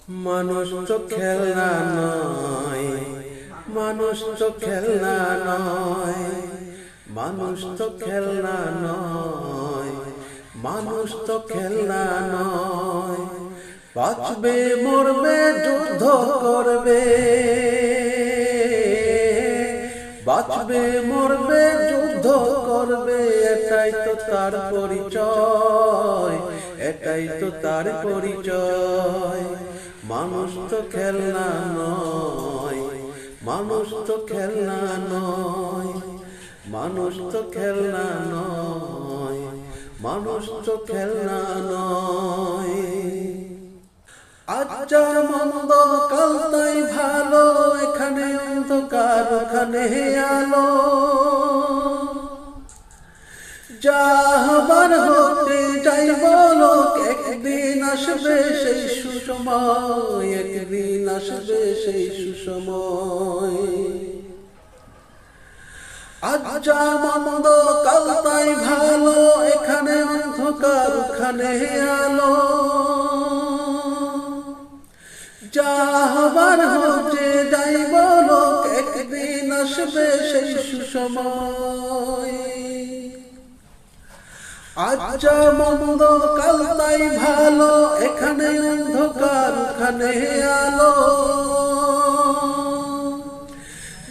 মানুষ তো খেলনা নয়, মানুষ তো খেলনা নয়, মানুষ তো খেলনা নয়, মানুষ তো খেলনা নয়। বাঁচবে মরবে যুদ্ধ করবে, বাঁচবে মরবে যুদ্ধ করবে, এটাই তো তার পরিচয়, এটাই তো তার পরিচয়। মানুষ তো খেলনা নয়, মানুষ তো খেলনা নয়, মানুষ তো খেলনা নয়, মানুষ তো খেলনা নয়। আজ মন্দ কাল তাই ভালো, এখানে অন্ধকার ওখানে আলো, যা হবার হতে যাই বলো, একদিন আসবে সেই সুসময়, একদিন আসবে সেই সুসময়। আজ মন্দ কাল তাই ভালো, এখানে অন্ধকার ওখানে আলো, যা হবার হতে যাই বলো, একদিন আসবে সেই সুসময়। আজ মন্দ কাল তাই ভালো, এখানে অন্ধকার ওখানে আলো,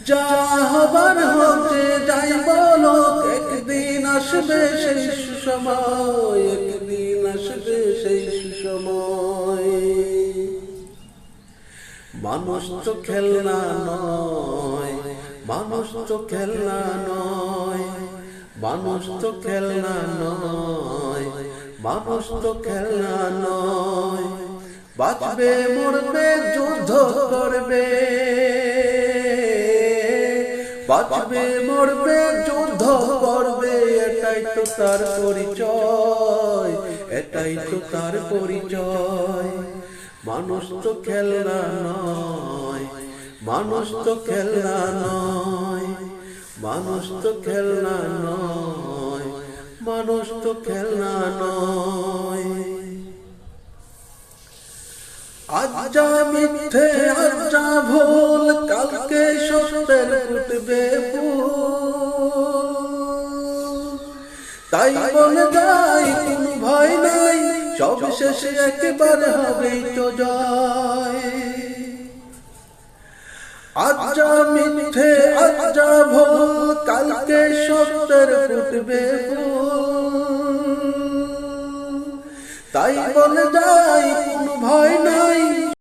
যা হবার হতে যাই বলো, একদিন আসবে সেই সুসময়, একদিন আসবে সেই সুসময়। মানুষ তো খেলনা নয়, মানুষ তো খেলনা নয়, মানুষ তো খেলনা নয়, মানুষ তো খেলনা নয়। বাঁচবে মরবে যুদ্ধ করবে, বাঁচবে মরবে যুদ্ধ করবে, এটাই তো তার পরিচয়, এটাই তো তার পরিচয়। মানুষ তো খেলনা নয়, মানুষ তো খেলনা নয়, মানুষ তো খেলনা নয়, মানুষ তো খেলনা নয়। আজ মিথ্যে আজ ভুল, কালকে সত্যের ফুটবে ফুল, তাই বলে যাই কোনো ভয় নাই, সব শেষে একেবারে হবেই তো জয়। আজ মিথ্যে আজ ভুল, কালকে সত্যের ফুটবে ফুল, তাই বলে যাই কোনো ভয় নাই।